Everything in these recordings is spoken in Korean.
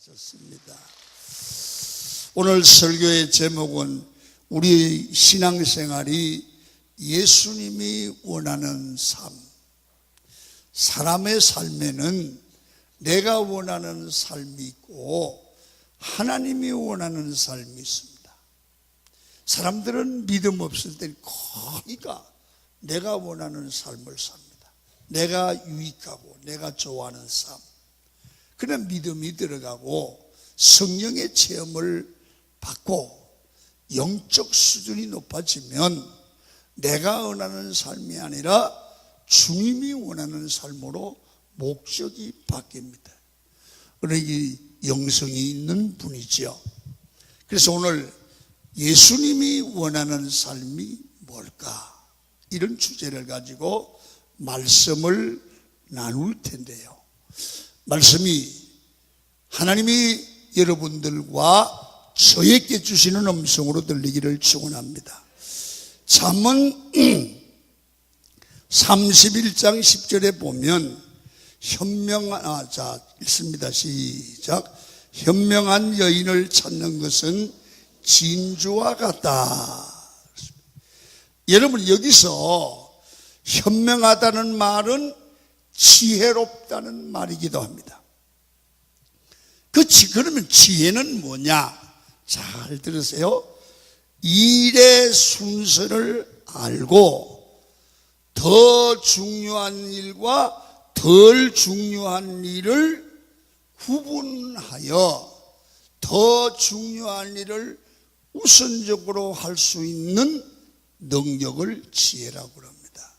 좋습니다. 오늘 설교의 제목은 우리 신앙생활이 예수님이 원하는 삶. 사람의 삶에는 내가 원하는 삶이 있고 하나님이 원하는 삶이 있습니다. 사람들은 믿음 없을 때 거의가 내가 원하는 삶을 삽니다. 내가 유익하고 내가 좋아하는 삶. 그런 믿음이 들어가고 성령의 체험을 받고 영적 수준이 높아지면 내가 원하는 삶이 아니라 주님이 원하는 삶으로 목적이 바뀝니다. 그러니 영성이 있는 분이지요. 그래서 오늘 예수님이 원하는 삶이 뭘까? 이런 주제를 가지고 말씀을 나눌 텐데요. 말씀이 하나님이 여러분들과 저에게 주시는 음성으로 들리기를 축원합니다. 잠언 31장 10절에 보면 읽습니다. 시작. 현명한 여인을 찾는 것은 진주와 같다. 여러분, 여기서 현명하다는 말은 지혜롭다는 말이기도 합니다. 그러면 지혜는 뭐냐? 잘 들으세요. 일의 순서를 알고 더 중요한 일과 덜 중요한 일을 구분하여 더 중요한 일을 우선적으로 할 수 있는 능력을 지혜라고 합니다.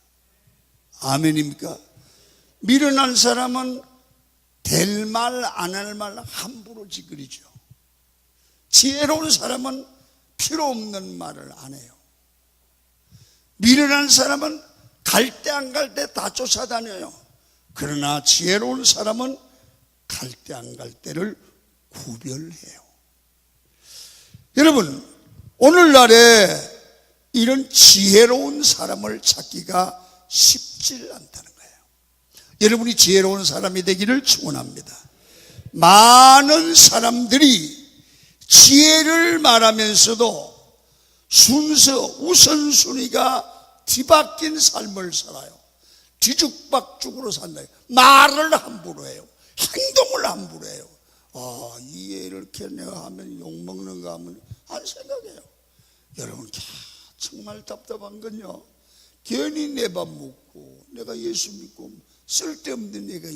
아멘입니까? 미련한 사람은 될 말 안 할 말 함부로 짓거리죠. 지혜로운 사람은 필요 없는 말을 안 해요. 미련한 사람은 갈 때 안 갈 때 다 쫓아다녀요. 그러나 지혜로운 사람은 갈 때 안 갈 때를 구별해요. 여러분, 오늘날에 이런 지혜로운 사람을 찾기가 쉽지 않다는 거예요. 여러분이 지혜로운 사람이 되기를 축원합니다. 많은 사람들이 지혜를 말하면서도 우선순위가 뒤바뀐 삶을 살아요. 뒤죽박죽으로 산다. 말을 함부로 해요. 행동을 함부로 해요. 이 애를 이렇게 내가 하면 욕먹는가 하면 안 생각해요. 여러분, 정말 답답한 건요, 괜히 내 밥 먹고 내가 예수 믿고 쓸데없는 내가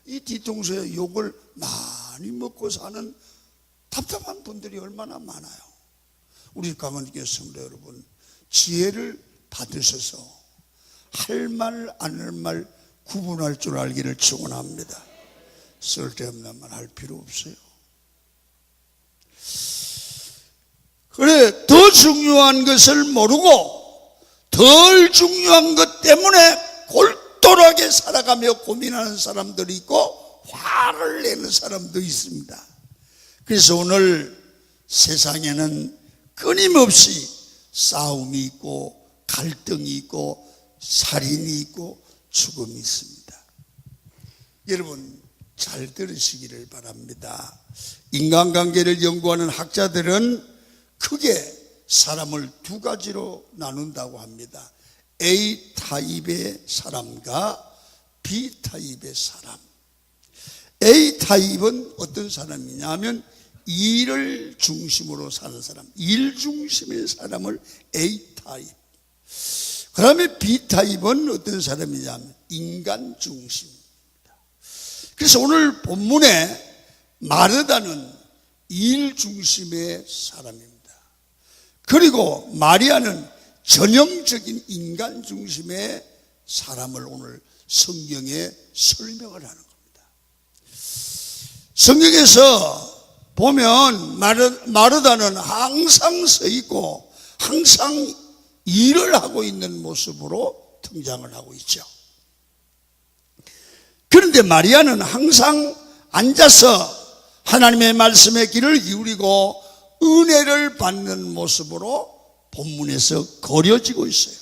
이 뒤통수에 욕을 많이 먹고 사는 답답한 분들이 얼마나 많아요. 우리 강원교회 성도 여러분, 지혜를 받으셔서 할 말 안 할 말 구분할 줄 알기를 축원합니다. 쓸데없는 말 할 필요 없어요. 그래, 더 중요한 것을 모르고 덜 중요한 것 때문에 골똘하게 살아가며 고민하는 사람들이 있고 화를 내는 사람도 있습니다. 그래서 오늘 세상에는 끊임없이 싸움이 있고 갈등이 있고 살인이 있고 죽음이 있습니다. 여러분, 잘 들으시기를 바랍니다. 인간관계를 연구하는 학자들은 크게 사람을 두 가지로 나눈다고 합니다. A타입의 사람과 B타입의 사람. A타입은 어떤 사람이냐 하면 일을 중심으로 사는 사람, 일 중심의 사람을 A타입. 그 다음에 B타입은 어떤 사람이냐 하면 인간 중심입니다. 그래서 오늘 본문에 마르다는 일 중심의 사람입니다. 그리고 마리아는 전형적인 인간 중심의 사람을 오늘 성경에 설명을 하는 겁니다. 성경에서 보면 마르다는 항상 서 있고 항상 일을 하고 있는 모습으로 등장을 하고 있죠. 그런데 마리아는 항상 앉아서 하나님의 말씀에 귀를 기울이고 은혜를 받는 모습으로 본문에서 그려지고 있어요.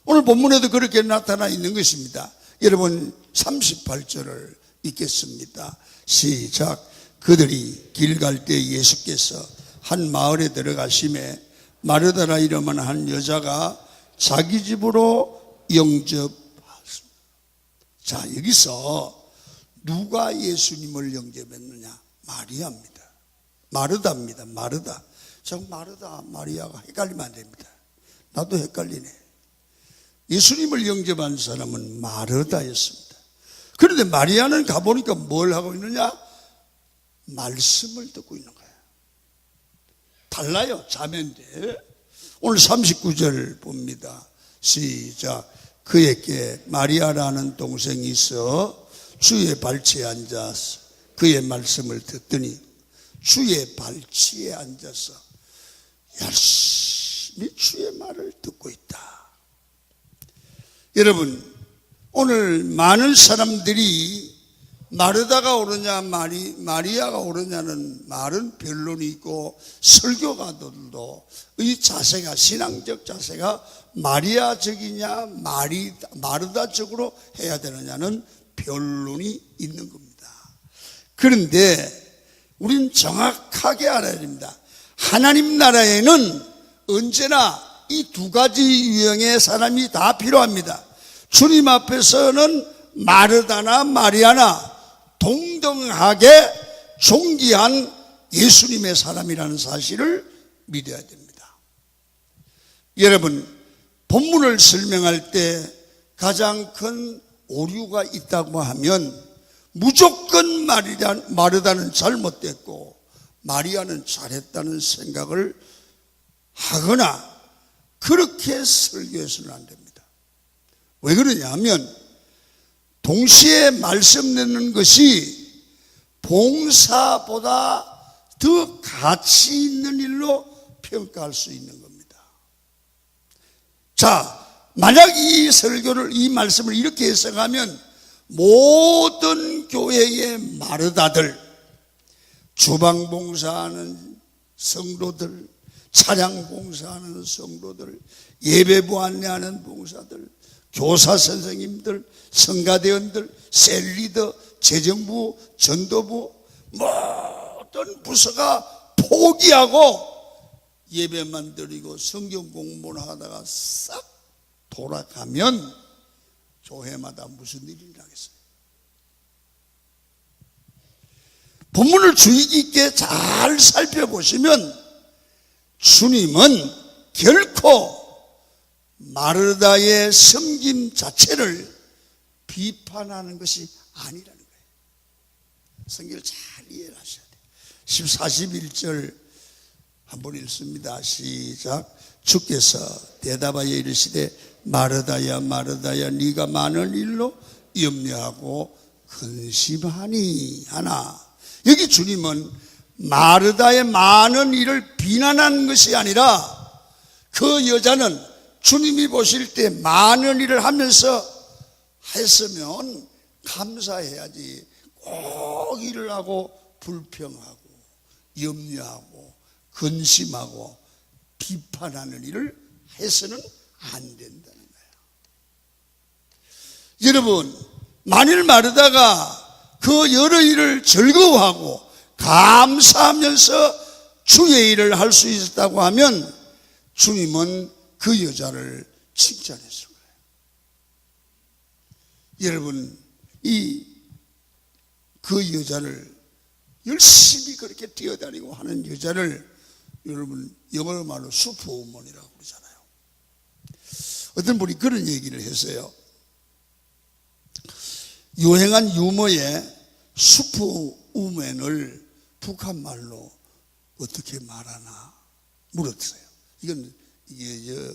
오늘 본문에도 그렇게 나타나 있는 것입니다. 여러분, 38절을 읽겠습니다. 시작. 그들이 길 갈 때 예수께서 한 마을에 들어가심에 마르다라 이름은 한 여자가 자기 집으로 영접하였습니다. 자, 여기서 누가 예수님을 영접했느냐? 마리아입니다. 마르다입니다. 마르다. 저 마르다, 마리아가 헷갈리면 안 됩니다. 나도 헷갈리네. 예수님을 영접한 사람은 마르다였습니다. 그런데 마리아는 가보니까 뭘 하고 있느냐? 말씀을 듣고 있는 거예요. 달라요. 자매인데. 오늘 39절 봅니다. 시작. 그에게 마리아라는 동생이 있어 주의 발치에 앉아서 그의 말씀을 듣더니 주의 발치에 앉아서 열심히 주의 말을 듣고 있다. 여러분, 오늘 많은 사람들이 마르다가 옳으냐 마리아가 옳으냐는 말은 변론이 있고, 설교가들도 이 자세가, 신앙적 자세가 마리아적이냐 마르다적으로 해야 되느냐는 변론이 있는 겁니다. 그런데 우린 정확하게 알아야 됩니다. 하나님 나라에는 언제나 이 두 가지 유형의 사람이 다 필요합니다. 주님 앞에서는 마르다나 마리아나 동등하게 존귀한 예수님의 사람이라는 사실을 믿어야 됩니다. 여러분, 본문을 설명할 때 가장 큰 오류가 있다고 하면 무조건 마르다는 잘못됐고 마리아는 잘했다는 생각을 하거나 그렇게 설교해서는 안 됩니다. 왜 그러냐 하면 동시에 말씀 듣는 것이 봉사보다 더 가치 있는 일로 평가할 수 있는 겁니다. 자, 만약 이 설교를, 이 말씀을 이렇게 해석하면 모든 교회의 마르다들, 주방 봉사하는 성도들, 차량 봉사하는 성도들, 예배부 안내하는 봉사들, 교사 선생님들, 성가대원들, 셀리더, 재정부, 전도부, 모든 부서가 포기하고 예배만 드리고 성경 공부를 하다가 싹 돌아가면 교회마다 무슨 일이 일어나겠어요? 본문을 주의 깊게 잘 살펴보시면 주님은 결코 마르다의 섬김 자체를 비판하는 것이 아니라는 거예요. 성경을 잘 이해를 하셔야 돼요. 14, 11절 한번 읽습니다. 시작. 주께서 대답하여 이르시되 마르다야 마르다야 네가 많은 일로 염려하고 근심하니 하나. 여기 주님은 마르다의 많은 일을 비난하는 것이 아니라 그 여자는 주님이 보실 때 많은 일을 하면서 했으면 감사해야지 꼭 일을 하고 불평하고 염려하고 근심하고 비판하는 일을 해서는 안 된다는 거예요. 여러분, 만일 마르다가 그 여러 일을 즐거워하고 감사하면서 주의 일을 할 수 있었다고 하면 주님은 그 여자를 칭찬했을 거예요. 여러분, 그 여자를 열심히 그렇게 뛰어다니고 하는 여자를 여러분 영어로 말로 슈퍼우먼이라고 그러잖아요. 어떤 분이 그런 얘기를 했어요. 유행한 유머에 슈퍼우먼을 북한 말로 어떻게 말하나 물었어요. 이게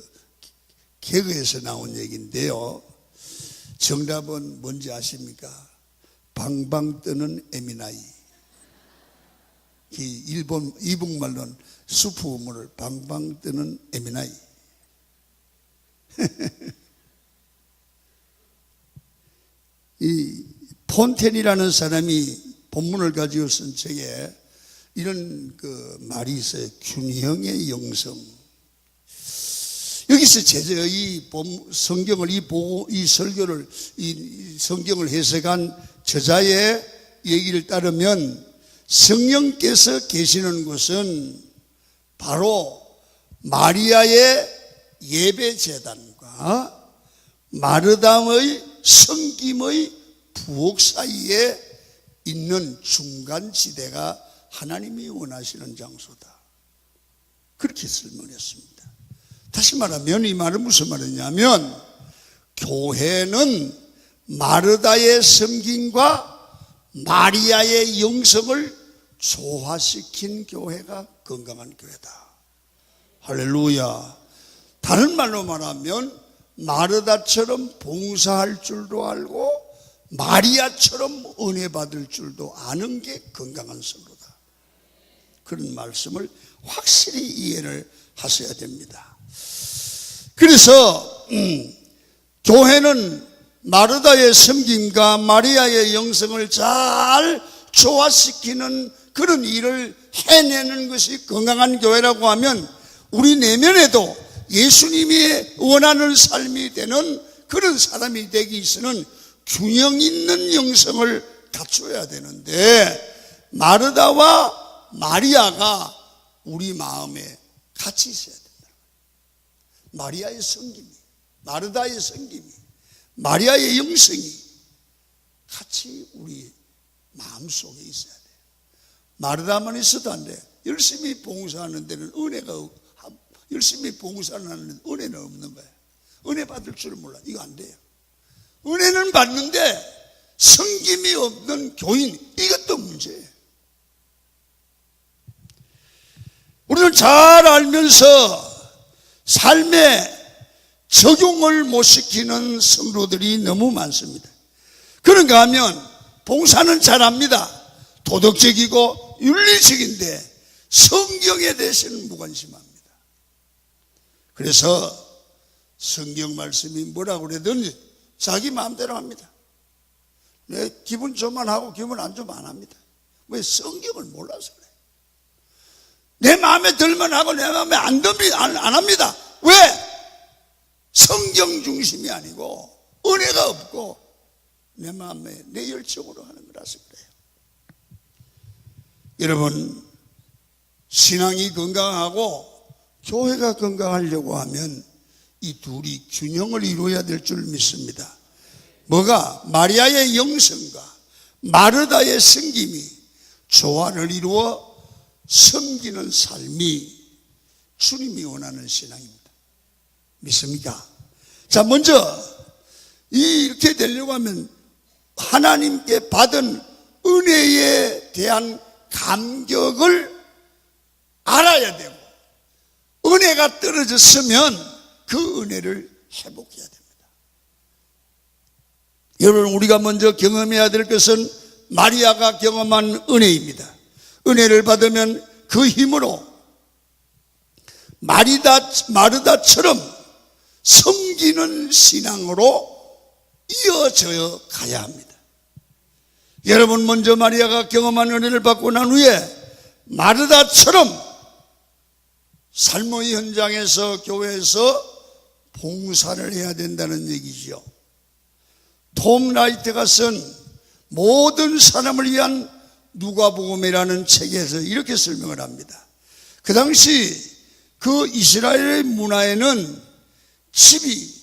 개그에서 나온 얘기인데요. 정답은 뭔지 아십니까? 방방 뜨는 에미나이. 이북말로는 슈퍼우먼을 방방 뜨는 에미나이. 이 폰텐이라는 사람이 본문을 가지고 쓴 책에 이런 그 말이 있어요. 균형의 영성. 여기서 이 성경을 이 설교를 이 성경을 해석한 저자의 얘기를 따르면 성령께서 계시는 곳은 바로 마리아의 예배재단과 마르담의 섬김의 부엌 사이에 있는 중간지대가 하나님이 원하시는 장소다. 그렇게 설명했습니다. 다시 말하면 이 말은 무슨 말이냐면 교회는 마르다의 섬김과 마리아의 영성을 조화시킨 교회가 건강한 교회다. 할렐루야. 다른 말로 말하면 마르다처럼 봉사할 줄도 알고 마리아처럼 은혜 받을 줄도 아는 게 건강한 성도다. 그런 말씀을 확실히 이해를 하셔야 됩니다. 그래서 교회는 마르다의 섬김과 마리아의 영성을 잘 조화시키는 그런 일을 해내는 것이 건강한 교회라고 하면 우리 내면에도 예수님이 원하는 삶이 되는 그런 사람이 되기 위해서는 균형 있는 영성을 갖춰야 되는데 마르다와 마리아가 우리 마음에 같이 있어야 된다. 마리아의 섬김이, 마르다의 섬김이, 마리아의 영성이 같이 우리 마음속에 있어야 돼요. 마르다만 있어도 안 돼. 열심히 봉사하는 데는 은혜가, 열심히 봉사하는 데는 은혜는 없는 거예요. 은혜 받을 줄을 몰라. 이거 안 돼요. 은혜는 받는데 섬김이 없는 교인, 이것도 문제예요. 우리는 잘 알면서 삶에 적용을 못 시키는 성도들이 너무 많습니다. 그런가 하면 봉사는 잘합니다. 도덕적이고 윤리적인데 성경에 대해서는 무관심합니다. 그래서 성경 말씀이 뭐라고 그러든지 자기 마음대로 합니다. 내 기분 좋으면 하고 기분 안 좋으면 안 합니다. 왜? 성경을 몰라서 그래요. 내 마음에 들면 하고 내 마음에 안 들면 안 합니다. 왜? 성경 중심이 아니고 은혜가 없고 내 마음에 내 열정으로 하는 거라서 그래요. 여러분, 신앙이 건강하고 교회가 건강하려고 하면 이 둘이 균형을 이루어야 될 줄 믿습니다. 뭐가? 마리아의 영성과 마르다의 섬김이 조화를 이루어 섬기는 삶이 주님이 원하는 신앙입니다. 믿습니까? 자, 먼저 이렇게 되려고 하면 하나님께 받은 은혜에 대한 감격을 알아야 되고, 은혜가 떨어졌으면 그 은혜를 회복해야 됩니다. 여러분, 우리가 먼저 경험해야 될 것은 마리아가 경험한 은혜입니다. 은혜를 받으면 그 힘으로 마르다처럼 섬기는 신앙으로 이어져 가야 합니다. 여러분, 먼저 마리아가 경험한 은혜를 받고 난 후에 마르다처럼 삶의 현장에서 교회에서 봉사를 해야 된다는 얘기죠. 톰 라이트가 쓴 모든 사람을 위한 누가복음이라는 책에서 이렇게 설명을 합니다. 그 당시 그 이스라엘의 문화에는 집이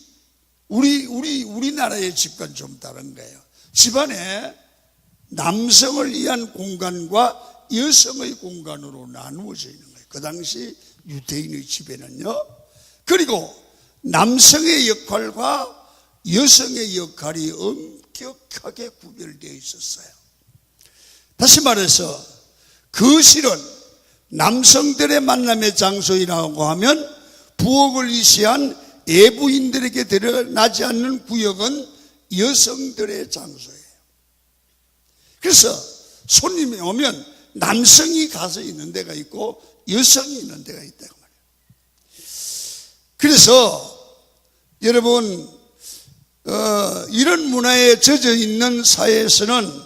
우리나라의 집과는 좀 다른 거예요. 집안에 남성을 위한 공간과 여성의 공간으로 나누어져 있는 거예요. 그 당시 유대인의 집에는요. 그리고 남성의 역할과 여성의 역할이 엄격하게 구별되어 있었어요. 다시 말해서 거실은 남성들의 만남의 장소이라고 하면 부엌을 위시한 애부인들에게 드러나지 않는 구역은 여성들의 장소예요. 그래서 손님이 오면 남성이 가서 있는 데가 있고 여성이 있는 데가 있다고 말이에요. 그래서 여러분, 이런 문화에 젖어 있는 사회에서는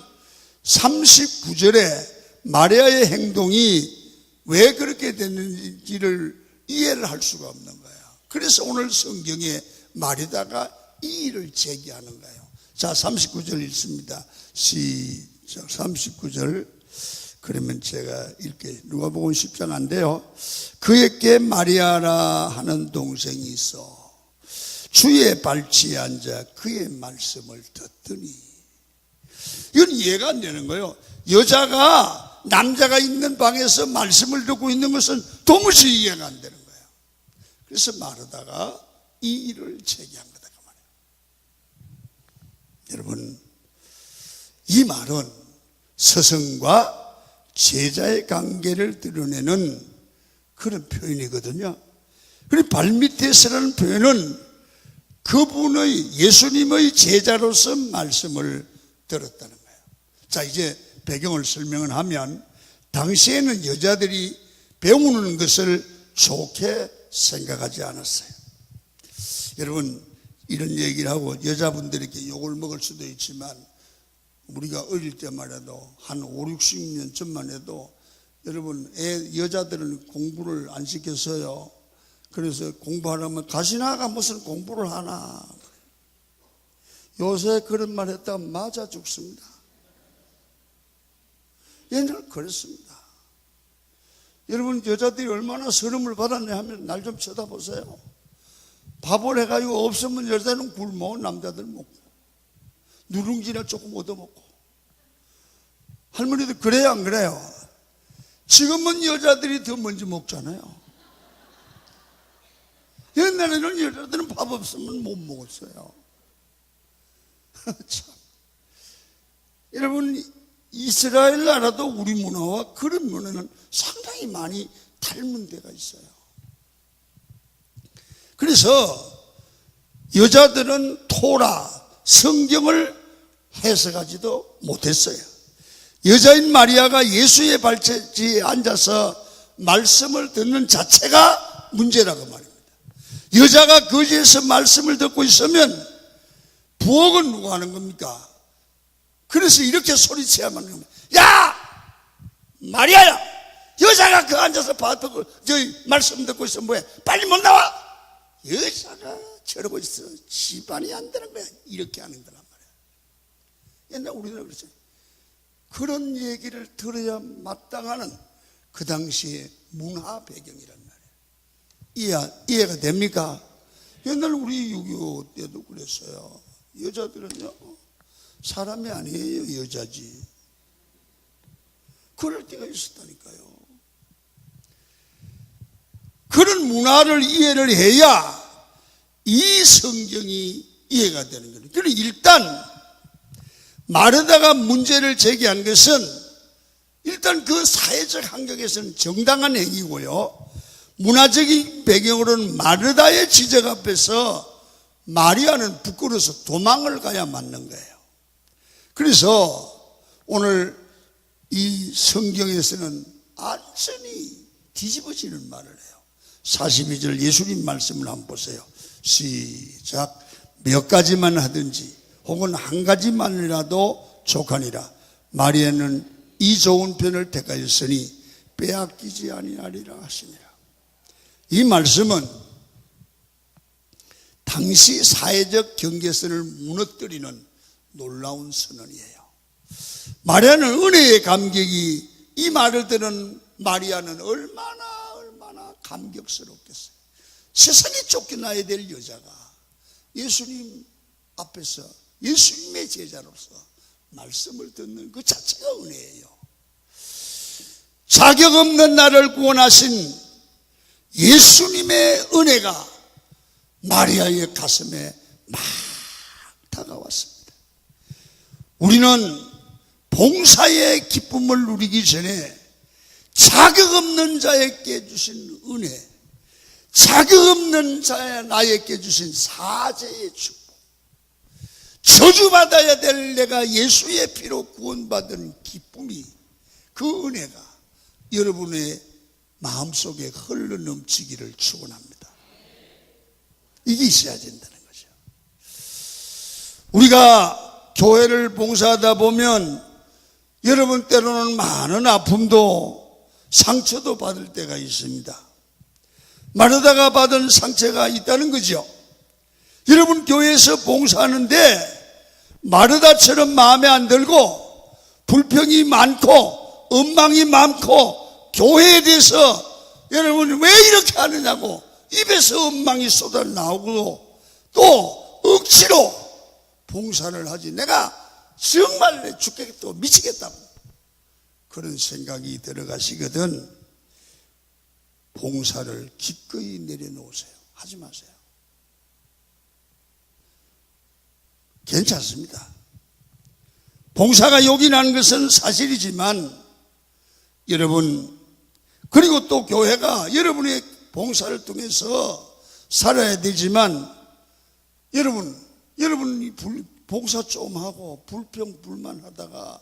39절에 마리아의 행동이 왜 그렇게 됐는지를 이해를 할 수가 없는 거예요. 그래서 오늘 성경에 마리다가 이 일을 제기하는 거예요. 자, 39절 읽습니다. 시작. 39절. 그러면 제가 읽게 누가복음 10장인데요. 그에게 마리아라 하는 동생이 있어 주의 발치에 앉아 그의 말씀을 듣더니, 이건 이해가 안 되는 거예요. 여자가 남자가 있는 방에서 말씀을 듣고 있는 것은 도무지 이해가 안 되는 거예요. 그래서 마르다가 이 일을 제기한 거다 그 말이에요. 여러분, 이 말은 스승과 제자의 관계를 드러내는 그런 표현이거든요. 그리고 발밑에서라는 표현은 그분의, 예수님의 제자로서 말씀을 들었다는 거예요. 자, 이제 배경을 설명을 하면, 당시에는 여자들이 배우는 것을 좋게 생각하지 않았어요. 여러분, 이런 얘기를 하고 여자분들에게 욕을 먹을 수도 있지만, 우리가 어릴 때만 해도 한 5, 60년 전만 해도 여러분, 여자들은 공부를 안 시켰어요. 그래서 공부하려면 가시나가 무슨 공부를 하나. 요새 그런 말 했다면 맞아 죽습니다. 옛날에 그랬습니다. 여러분, 여자들이 얼마나 서름을 받았냐 하면 날 좀 쳐다보세요. 밥을 해가지고 없으면 여자는 굶어, 남자들 먹고 누룽지나 조금 얻어먹고. 할머니도 그래요 안 그래요? 지금은 여자들이 더 먼저 먹잖아요. 옛날에는 여자들은 밥 없으면 못 먹었어요. 참. 여러분, 이스라엘 나라도 우리 문화와 그런 문화는 상당히 많이 닮은 데가 있어요. 그래서 여자들은 토라, 성경을 해석하지도 못했어요. 여자인 마리아가 예수의 발치에 앉아서 말씀을 듣는 자체가 문제라고 말입니다. 여자가 거기에서 말씀을 듣고 있으면 부엌은 누가 하는 겁니까? 그래서 이렇게 소리쳐야만 합니다. 야! 마리아야! 여자가 그 앉아서 저희 말씀 듣고 있으면 뭐해? 빨리 못 나와! 여자가 저러고 있어. 집안이 안 되는 거야. 이렇게 하는 거란 말이야. 옛날 우리는 그랬죠. 그런 얘기를 들어야 마땅하는 그 당시의 문화 배경이란 말이에요. 이해가 됩니까? 옛날 우리 6.25 때도 그랬어요. 여자들은요, 사람이 아니에요. 여자지. 그럴 때가 있었다니까요. 그런 문화를 이해를 해야 이 성경이 이해가 되는 거예요. 그러니까 일단 마르다가 문제를 제기한 것은 일단 그 사회적 환경에서는 정당한 행위고요. 문화적인 배경으로는 마르다의 지적 앞에서 마리아는 부끄러워서 도망을 가야 맞는 거예요. 그래서 오늘 이 성경에서는 완전히 뒤집어지는 말을 해요. 42절 예수님 말씀을 한번 보세요. 시작. 몇 가지만 하든지 혹은 한 가지만이라도 족하니라. 마리아는 이 좋은 편을 택하였으니 빼앗기지 아니하리라 하시니라. 이 말씀은 당시 사회적 경계선을 무너뜨리는 놀라운 선언이에요. 마리아는 은혜의 감격이, 이 말을 들은 마리아는 얼마나 감격스럽겠어요. 세상에 쫓겨나야 될 여자가 예수님 앞에서 예수님의 제자로서 말씀을 듣는 그 자체가 은혜예요. 자격 없는 나를 구원하신 예수님의 은혜가 마리아의 가슴에 막 다가왔습니다. 우리는 봉사의 기쁨을 누리기 전에 자격 없는 자에게 주신 은혜, 자격 없는 자의 나에게 주신 사죄의 축복, 저주받아야 될 내가 예수의 피로 구원받은 기쁨이, 그 은혜가 여러분의 마음속에 흘러넘치기를 축원합니다. 이게 있어야 된다는 거죠. 우리가 교회를 봉사하다 보면 여러분 때로는 많은 아픔도 상처도 받을 때가 있습니다. 마르다가 받은 상처가 있다는 거죠. 여러분 교회에서 봉사하는데 마르다처럼 마음에 안 들고 불평이 많고 엉망이 많고 교회에 대해서 여러분 왜 이렇게 하느냐고 입에서 엉망이 쏟아 나오고 또 억지로 봉사를 하지 내가 정말 죽겠고 미치겠다고 그런 생각이 들어가시거든 봉사를 기꺼이 내려놓으세요. 하지 마세요. 괜찮습니다. 봉사가 욕이 나는 것은 사실이지만 여러분 그리고 또 교회가 여러분의 봉사를 통해서 살아야 되지만 여러분이 봉사 좀 하고 불평불만 하다가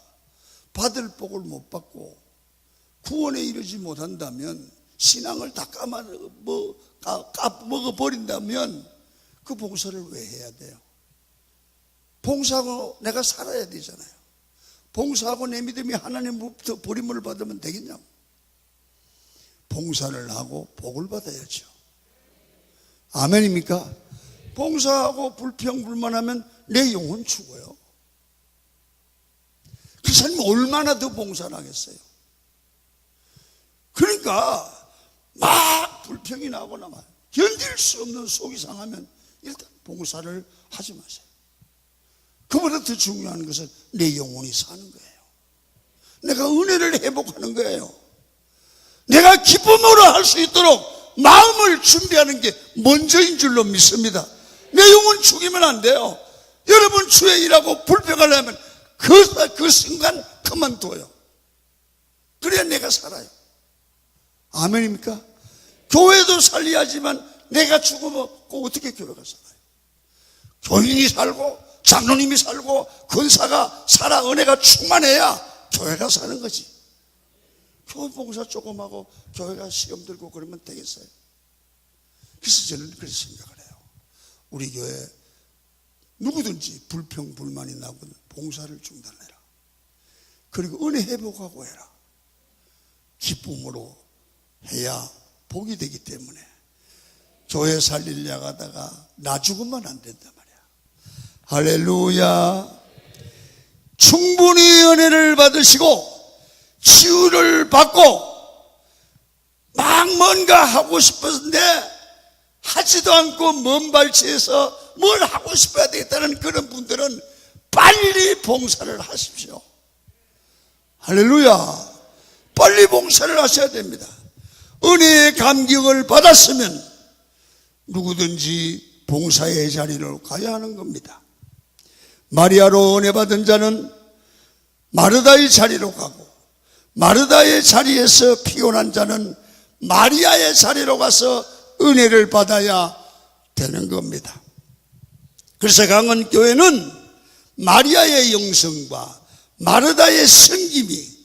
받을 복을 못 받고 구원에 이르지 못한다면 신앙을 다 까먹어버린다면 그 봉사를 왜 해야 돼요? 봉사하고 내가 살아야 되잖아요. 봉사하고 내 믿음이 하나님으로부터 버림을 받으면 되겠냐고. 봉사를 하고 복을 받아야죠. 아멘입니까? 봉사하고 불평불만하면 내 영혼 죽어요. 그 사람이 얼마나 더 봉사를 하겠어요? 그러니까 막 불평이 나거나 막 견딜 수 없는 속이 상하면 일단 봉사를 하지 마세요. 그보다 더 중요한 것은 내 영혼이 사는 거예요. 내가 은혜를 회복하는 거예요. 내가 기쁨으로 할 수 있도록 마음을 준비하는 게 먼저인 줄로 믿습니다. 내 영혼 죽이면 안 돼요. 여러분 주의 일하고 불평하려면 그 순간 그만둬요. 그래야 내가 살아요. 아멘입니까? 교회도 살려야지만 내가 죽으면 어떻게 교회가 살아요? 교인이 살고 장로님이 살고 권사가 살아 은혜가 충만해야 교회가 사는 거지. 교회 봉사 조금 하고 교회가 시험 들고 그러면 되겠어요? 그래서 저는 그렇게 생각을 해요. 우리 교회 누구든지 불평불만이 나거든 봉사를 중단해라. 그리고 은혜 회복하고 해라. 기쁨으로 해야 복이 되기 때문에 교회 살리려고 하다가 나 죽으면 안 된단 말이야. 할렐루야. 충분히 은혜를 받으시고 치유를 받고 막 뭔가 하고 싶었는데 하지도 않고 먼 발치에서 뭘 하고 싶어야 되겠다는 그런 분들은 빨리 봉사를 하십시오. 할렐루야. 빨리 봉사를 하셔야 됩니다. 은혜의 감격을 받았으면 누구든지 봉사의 자리로 가야 하는 겁니다. 마리아로 은혜 받은 자는 마르다의 자리로 가고 마르다의 자리에서 피곤한 자는 마리아의 자리로 가서 은혜를 받아야 되는 겁니다. 그래서 강원교회는 마리아의 영성과 마르다의 섬김이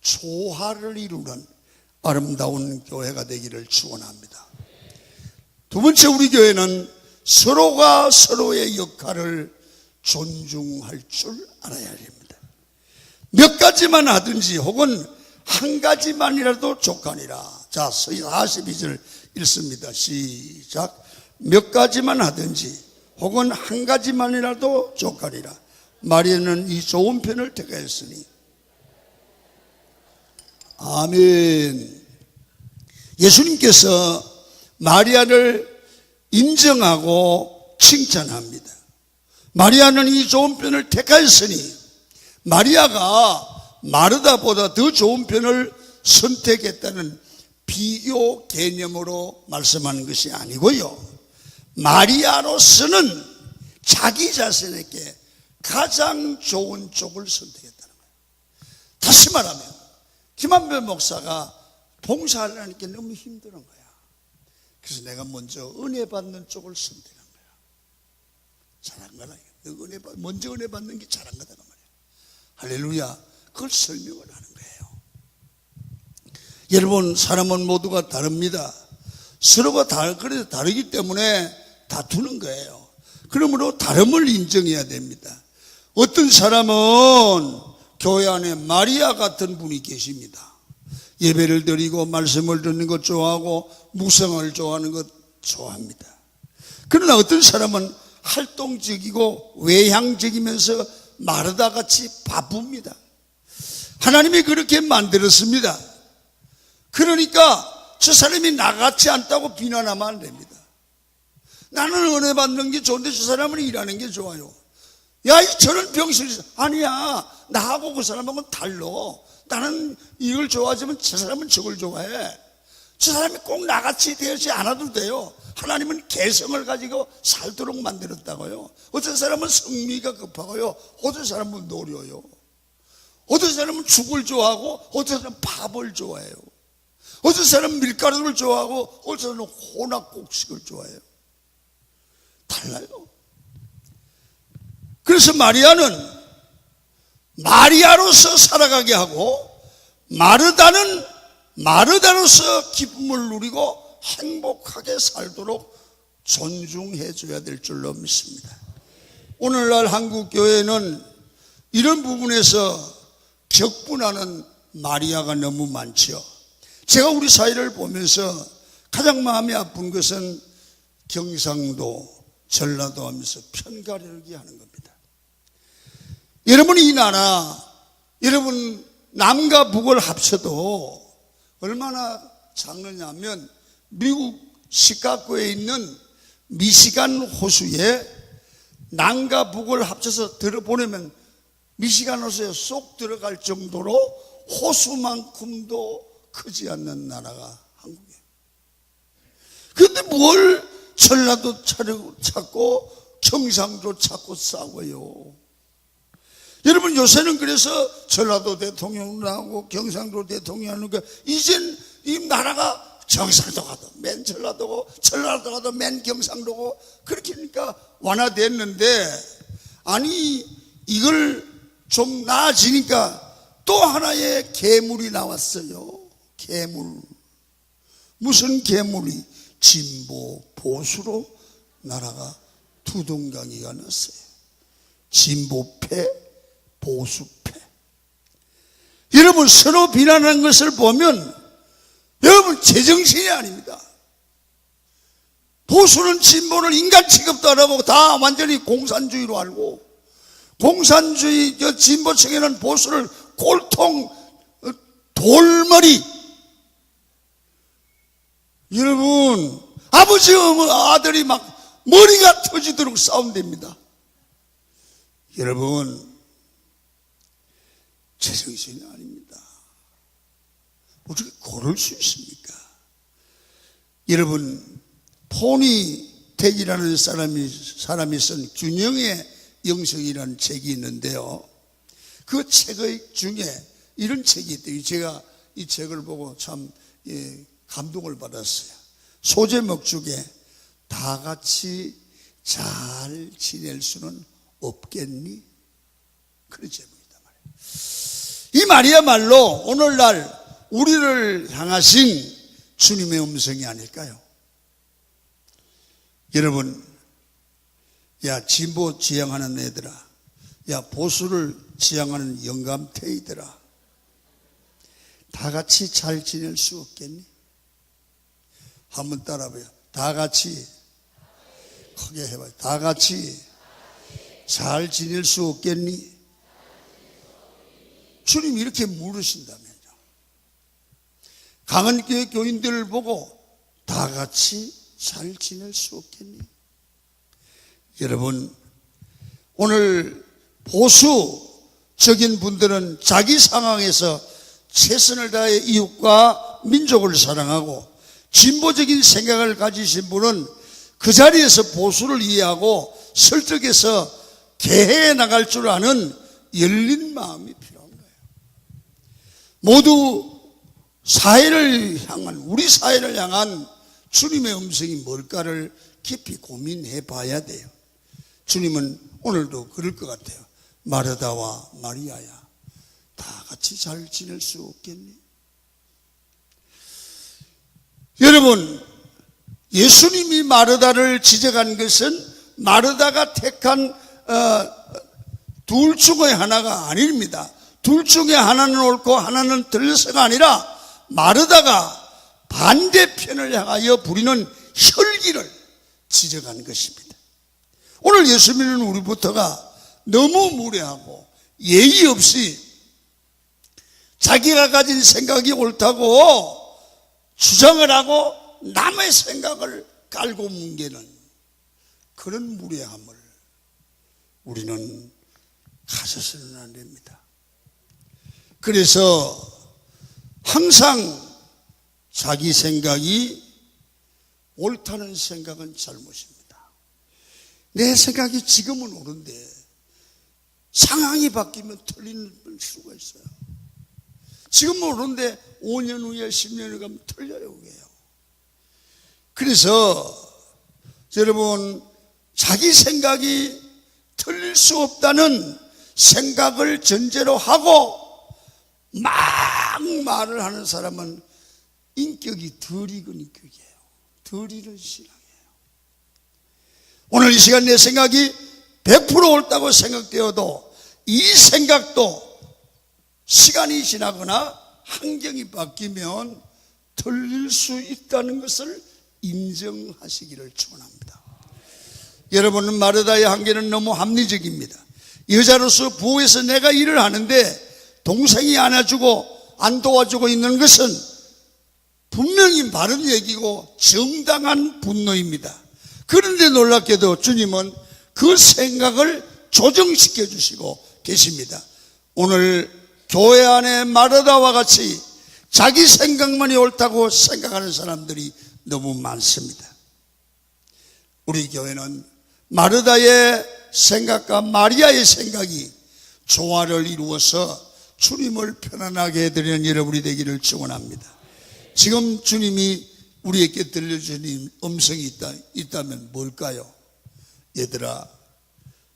조화를 이루는 아름다운 교회가 되기를 축원합니다. 두 번째, 우리 교회는 서로가 서로의 역할을 존중할 줄 알아야 합니다. 몇 가지만 하든지 혹은 한 가지만이라도 족하니라. 자, 42절 읽습니다. 시작. 몇 가지만 하든지 혹은 한 가지만이라도 족하니라. 마리아는 이 좋은 편을 택하였으니. 아멘. 예수님께서 마리아를 인정하고 칭찬합니다. 마리아는 이 좋은 편을 택하였으니, 마리아가 마르다보다 더 좋은 편을 선택했다는 비교 개념으로 말씀하는 것이 아니고요, 마리아로서는 자기 자신에게 가장 좋은 쪽을 선택했다는 거예요. 다시 말하면 김한별 목사가 봉사하려는 게 너무 힘든 거야. 그래서 내가 먼저 은혜 받는 쪽을 선택한 거야. 잘한 거라. 먼저 은혜 받는 게 잘한 거다 그 말이야. 할렐루야. 그걸 설명을 하는 거예요. 여러분, 사람은 모두가 다릅니다. 서로가 다르기 때문에 다투는 거예요. 그러므로 다름을 인정해야 됩니다. 어떤 사람은 교회 안에 마리아 같은 분이 계십니다. 예배를 드리고 말씀을 듣는 것 좋아하고 묵상을 좋아하는 것 좋아합니다. 그러나 어떤 사람은 활동적이고 외향적이면서 마르다같이 바쁩니다. 하나님이 그렇게 만들었습니다. 그러니까 저 사람이 나같지 않다고 비난하면 안 됩니다. 나는 은혜 받는 게 좋은데 저 사람은 일하는 게 좋아요. 야, 저런 병신이 아니야. 나하고 그 사람하고는 달라. 나는 이걸 좋아하지만 저 사람은 저걸 좋아해. 저 사람이 꼭 나같이 되지 않아도 돼요. 하나님은 개성을 가지고 살도록 만들었다고요. 어떤 사람은 성미가 급하고요, 어떤 사람은 노려요. 어떤 사람은 죽을 좋아하고 어떤 사람은 밥을 좋아해요. 어떤 사람은 밀가루를 좋아하고 어떤 사람은 혼합곡식을 좋아해요. 달라요. 그래서 마리아는 마리아로서 살아가게 하고 마르다는 마르다로서 기쁨을 누리고 행복하게 살도록 존중해 줘야 될 줄로 믿습니다. 오늘날 한국교회는 이런 부분에서 격분하는 마리아가 너무 많죠. 제가 우리 사회를 보면서 가장 마음이 아픈 것은 경상도, 전라도 하면서 편가르기 하는 겁니다. 여러분, 이 나라, 여러분 남과 북을 합쳐도 얼마나 작느냐면 미국 시카고에 있는 미시간 호수에 남과 북을 합쳐서 들어보내면 미시간 호수에 쏙 들어갈 정도로 호수만큼도 크지 않는 나라가 한국이에요. 그런데 뭘 전라도 찾고 경상도 찾고 싸워요. 여러분, 요새는 그래서 전라도 대통령 나오고 경상도 대통령 하니까 이젠 이 나라가 경상도 가도 맨 전라도고 전라도 가도 맨 경상도고 그렇게 하니까 완화됐는데, 아니 이걸 좀 나아지니까 또 하나의 괴물이 나왔어요. 괴물. 무슨 괴물이? 진보 보수로 나라가 두동강이가 났어요. 진보패 보수패. 여러분, 서로 비난하는 것을 보면 여러분 제정신이 아닙니다. 보수는 진보를 인간 취급도 안 하고 다 완전히 공산주의로 알고, 공산주의 진보층에는 보수를 꼴통 돌머리. 여러분, 아버지 아들이 막 머리가 터지도록 싸운답니다. 여러분, 제정신이 아닙니다. 어떻게 그럴 수 있습니까? 여러분, 포니텍이라는 사람이 쓴 균형의 영성이라는 책이 있는데요, 그 책의 중에 이런 책이 있대요. 제가 이 책을 보고 참 감동을 받았어요. 소제목 중에 다 같이 잘 지낼 수는 없겠니? 그런 제목이단 말이에요. 이 말이야말로 오늘날 우리를 향하신 주님의 음성이 아닐까요? 여러분, 야 진보 지향하는 애들아, 야 보수를 지향하는 영감태이들아, 다 같이 잘 지낼 수 없겠니? 한번 따라해봐요. 다 같이, 크게 해봐요. 다 같이 잘 지낼 수 없겠니? 주님이 이렇게 물으신다면요. 강은교회 교인들을 보고 다 같이 잘 지낼 수 없겠니? 여러분, 오늘 보수적인 분들은 자기 상황에서 최선을 다해 이웃과 민족을 사랑하고, 진보적인 생각을 가지신 분은 그 자리에서 보수를 이해하고 설득해서 개해해 나갈 줄 아는 열린 마음이 필요한 거예요. 모두 사회를 향한, 우리 사회를 향한 주님의 음성이 뭘까를 깊이 고민해 봐야 돼요. 주님은 오늘도 그럴 것 같아요. 마르다와 마리아야, 다 같이 잘 지낼 수 없겠니? 여러분, 예수님이 마르다를 지적한 것은 마르다가 택한 둘 중에 하나가 아닙니다. 둘 중에 하나는 옳고 하나는 틀려서가 아니라 마르다가 반대편을 향하여 부리는 혈기를 지적한 것입니다. 오늘 예수 믿는 우리부터가 너무 무례하고 예의 없이 자기가 가진 생각이 옳다고 주장을 하고 남의 생각을 깔고 뭉개는 그런 무례함을 우리는 가져서는 안 됩니다. 그래서 항상 자기 생각이 옳다는 생각은 잘못입니다. 내 생각이 지금은 옳은데 상황이 바뀌면 틀릴 수가 있어요. 지금은 옳은데 5년 후에 10년 후에 가면 틀려요. 그게요. 그래서 여러분, 자기 생각이 틀릴 수 없다는 생각을 전제로 하고 막 말을 하는 사람은 인격이 덜 익은 인격이에요. 덜 익은 신앙이에요. 오늘 이 시간 내 생각이 100% 옳다고 생각되어도 이 생각도 시간이 지나거나 환경이 바뀌면 틀릴 수 있다는 것을 인정하시기를 축원합니다. 여러분은 마르다의 한계는 너무 합리적입니다. 여자로서 부엌에서 내가 일을 하는데 동생이 안아주고 안 도와주고 있는 것은 분명히 바른 얘기고 정당한 분노입니다. 그런데 놀랍게도 주님은 그 생각을 조정시켜 주시고 계십니다. 오늘 교회 안에 마르다와 같이 자기 생각만이 옳다고 생각하는 사람들이 너무 많습니다. 우리 교회는 마르다의 생각과 마리아의 생각이 조화를 이루어서 주님을 편안하게 해드리는 여러분이 되기를 축원합니다. 지금 주님이 우리에게 들려주는 음성이 있다면 뭘까요? 얘들아,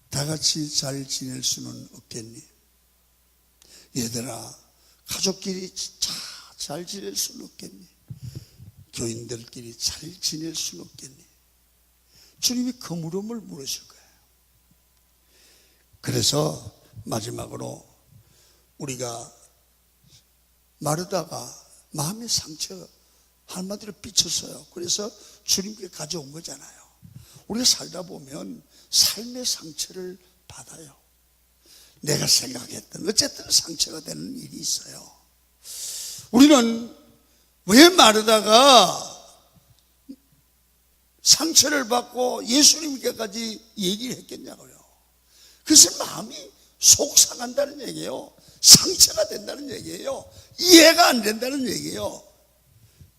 다 같이 잘 지낼 수는 없겠니? 얘들아, 가족끼리 잘 지낼 수는 없겠니? 교인들끼리 잘 지낼 수는 없겠니? 주님이 그 물음을 물으실 거예요. 그래서 마지막으로 우리가 마르다가 마음의 상처 한마디로 삐쳤어요. 그래서 주님께 가져온 거잖아요. 우리가 살다 보면 삶의 상처를 받아요. 내가 생각했던 어쨌든 상처가 되는 일이 있어요. 우리는 왜 마르다가 상처를 받고 예수님께까지 얘기를 했겠냐고요. 그래서 마음이 속상한다는 얘기예요. 상처가 된다는 얘기예요. 이해가 안 된다는 얘기예요.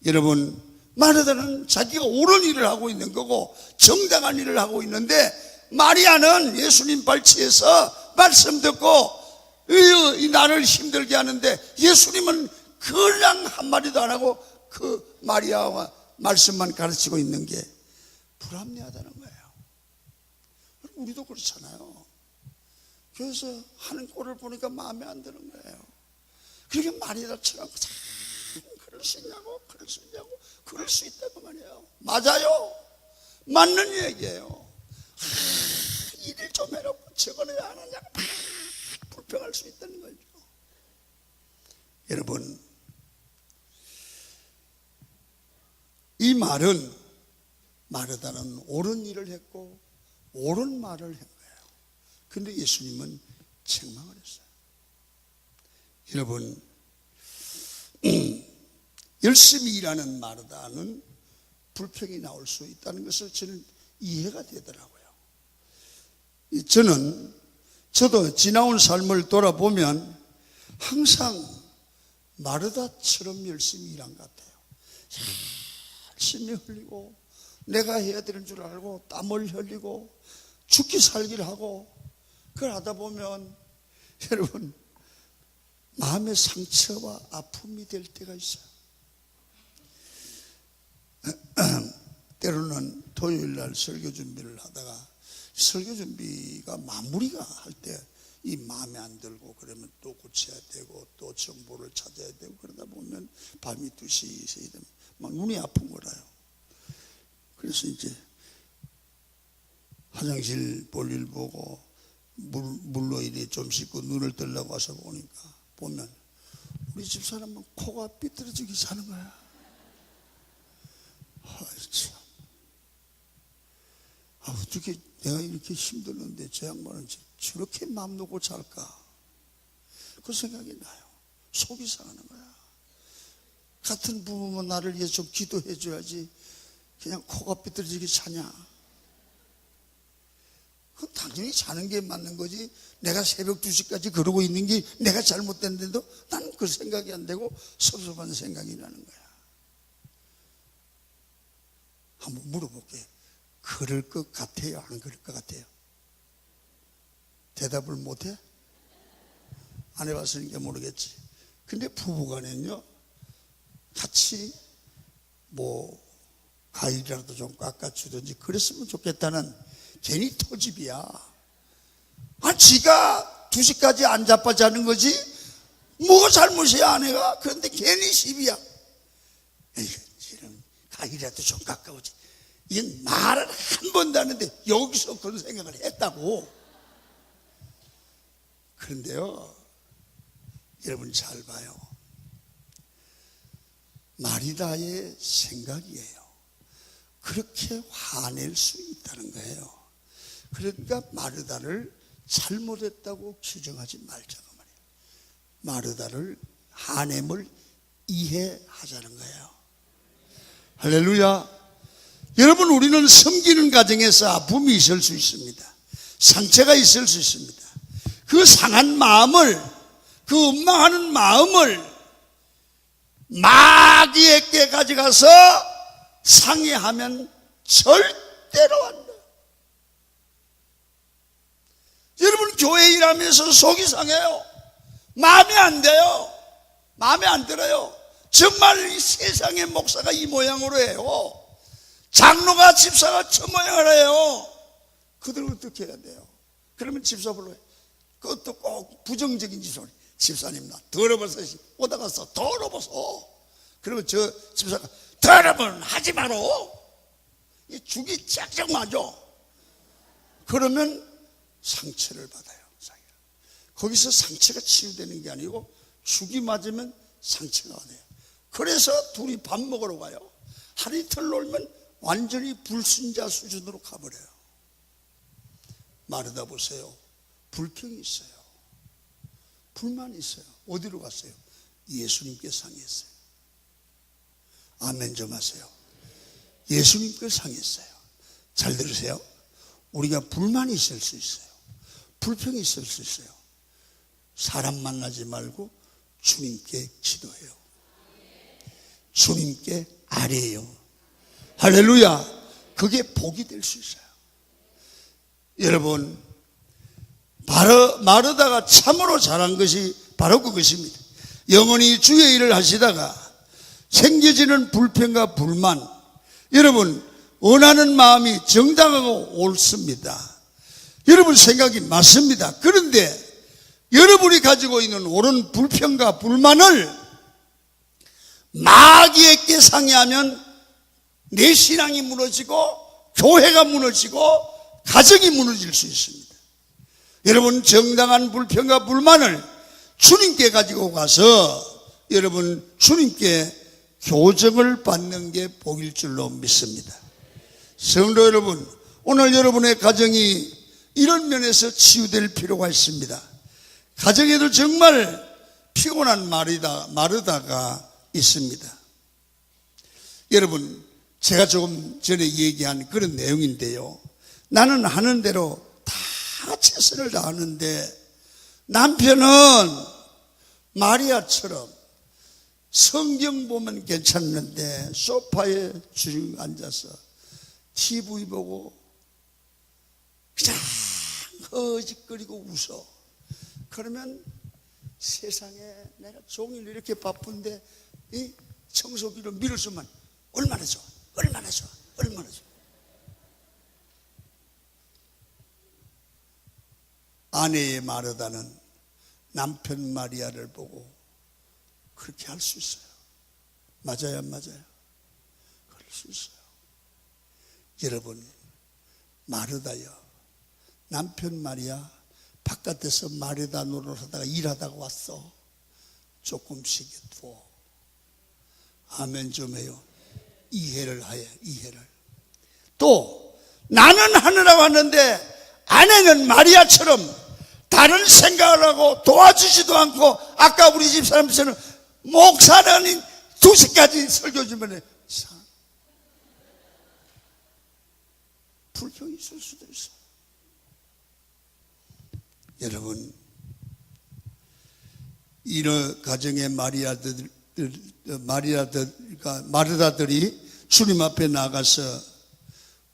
여러분, 마르다는 자기가 옳은 일을 하고 있는 거고 정당한 일을 하고 있는데, 마리아는 예수님 발치에서 말씀 듣고 나를 힘들게 하는데 예수님은 그냥 한마디도 안 하고 그 마리아와 말씀만 가르치고 있는 게 불합리하다는 거예요. 우리도 그렇잖아요. 그래서 하는 꼴을 보니까 마음에 안 드는 거예요. 그렇게 마리아처럼 그럴 수 있냐고, 그럴 수 있냐고, 그럴 수 있다고 말이에요. 맞아요. 맞는 얘기예요. 일을 좀 해놓고 저거는 안 하냐고 불평할 수 있다는 거죠. 여러분, 이 말은 마르다는 옳은 일을 했고 옳은 말을 한 거예요. 근데 예수님은 책망을 했어요. 여러분, 열심히 일하는 마르다는 불평이 나올 수 있다는 것을 저는 이해가 되더라고요. 저도 지나온 삶을 돌아보면 항상 마르다처럼 열심히 일한 것 같아요. 열심히 흘리고 내가 해야 되는 줄 알고 땀을 흘리고 죽기 살기를 하고, 그걸 하다 보면 여러분 마음의 상처와 아픔이 될 때가 있어요. 때로는 토요일날 설교 준비를 하다가 설교 준비가 마무리가 할 때 이 마음에 안 들고 그러면 또 고쳐야 되고 또 정보를 찾아야 되고 그러다 보면 밤이 2시, 3시 되면 막 눈이 아픈 거라요. 그래서 이제 화장실 볼일 보고 물로 이래 좀 씻고 눈을 뜨려고 와서 보면 우리 집사람은 코가 삐뚤어지게 사는 거야. 참. 어떻게 내가 이렇게 힘들는데 저 양반은 저렇게 맘 놓고 잘까? 그 생각이 나요. 속이 상하는 거야. 같은 부부면 나를 위해 좀 기도해 줘야지 그냥 코가 삐뚤어지게 자냐. 그건 당연히 자는 게 맞는 거지. 내가 새벽 2시까지 그러고 있는 게 내가 잘못됐는데도 난 그 생각이 안 되고 섭섭한 생각이 나는 거야. 한번 물어볼게. 그럴 것 같아요? 안 그럴 것 같아요? 대답을 못해? 안 해봤으니까 모르겠지. 근데 부부간에는요, 같이 과일이라도 좀 깎아주든지 그랬으면 좋겠다는 괜히 터집이야. 지가 2시까지 안 자빠자는 거지 뭐가 잘못이야 아내가. 그런데 괜히 시비야. 지금 과일이라도 좀 깎아오지. 이건 말을 한 번도 안 했는데 여기서 그런 생각을 했다고. 그런데요, 여러분 잘 봐요. 마리다의 생각이에요. 그렇게 화낼 수 있다는 거예요. 그러니까 마르다를 잘못했다고 규정하지 말자고 말이에요. 마르다를 화냄을 이해하자는 거예요. 할렐루야. 여러분, 우리는 섬기는 과정에서 아픔이 있을 수 있습니다. 상처가 있을 수 있습니다. 그 상한 마음을, 그 원망하는 마음을 마귀에게 가져가서 상해하면 절대로 안 돼. 여러분, 교회 일하면서 속이 상해요. 마음에 안 돼요. 마음에 안 들어요. 정말 이 세상의 목사가 이 모양으로 해요. 장로가 집사가 저 모양을 해요. 그들 어떻게 해야 돼요? 그러면 집사 불러요. 그것도 꼭 부정적인 집사. 집사님, 나 더러워서 오다가서 더러워서. 그러면 저 집사가 더러면 하지 마라. 죽이 짝짝 맞아. 그러면 상처를 받아요. 거기서 상처가 치유되는 게 아니고 죽이 맞으면 상처가 돼요. 그래서 둘이 밥 먹으러 가요. 하루 이틀 놀면 완전히 불순자 수준으로 가버려요. 마르다 보세요. 불평이 있어요. 불만이 있어요. 어디로 갔어요? 예수님께 상했어요. 아멘 좀 하세요. 예수님께 상했어요. 잘 들으세요. 우리가 불만이 있을 수 있어요. 불평이 있을 수 있어요. 사람 만나지 말고 주님께 기도해요. 주님께 아뢰요. 할렐루야. 그게 복이 될 수 있어요. 여러분, 마르다가 참으로 잘한 것이 바로 그것입니다. 영원히 주의 일을 하시다가 생겨지는 불평과 불만, 여러분 원하는 마음이 정당하고 옳습니다. 여러분 생각이 맞습니다. 그런데 여러분이 가지고 있는 옳은 불평과 불만을 마귀에게 상해하면 내 신앙이 무너지고 교회가 무너지고 가정이 무너질 수 있습니다. 여러분, 정당한 불평과 불만을 주님께 가지고 가서 여러분 주님께 교정을 받는 게 복일 줄로 믿습니다. 성도 여러분, 오늘 여러분의 가정이 이런 면에서 치유될 필요가 있습니다. 가정에도 정말 피곤한 마르다가 있습니다. 여러분, 제가 조금 전에 얘기한 그런 내용인데요, 나는 하는 대로 다 최선을 다하는데 남편은 마리아처럼 성경 보면 괜찮는데 소파에 주르륵 앉아서 TV 보고 그냥 허짓거리고 웃어. 그러면 세상에 내가 종일 이렇게 바쁜데 이 청소기로 밀을 수만 얼마나 좋아, 얼마나 좋아, 얼마나 좋아. 아내의 마르다는 남편 마리아를 보고 그렇게 할 수 있어요. 맞아요, 안 맞아요? 그럴 수 있어요. 여러분, 마르다요, 남편 마리아 바깥에서 마르다 노릇하다가 일하다가 왔어. 조금씩 두어. 아멘 좀 해요. 이해를 하여, 이해를. 또 나는 하느라고 하는데 아내는 마리아처럼 다 다른 생각을 하고 도와주지도 않고, 아까 우리 집 사람들은 목사는 두세 가지 설교 주면 불평이 있을 수도 있어요. 여러분, 이런 가정의 마르다들이 주님 앞에 나가서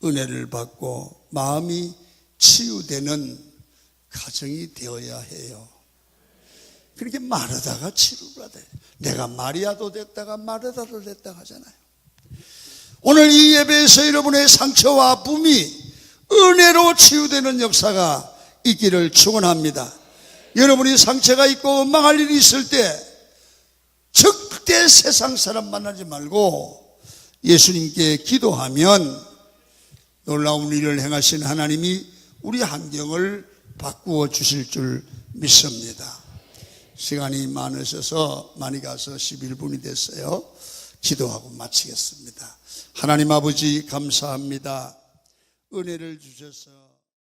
은혜를 받고 마음이 치유되는 가정이 되어야 해요. 그렇게 마르다가 치유가 돼. 내가 마리아도 됐다가 마르다도 됐다 하잖아요. 오늘 이 예배에서 여러분의 상처와 아픔이 은혜로 치유되는 역사가 있기를 축원합니다. 여러분이 상처가 있고 원망할 일이 있을 때 절대 세상 사람 만나지 말고 예수님께 기도하면 놀라운 일을 행하신 하나님이 우리 환경을 바꾸어 주실 줄 믿습니다. 시간이 많으셔서 많이 가서 11분이 됐어요. 기도하고 마치겠습니다. 하나님 아버지 감사합니다. 은혜를 주셔서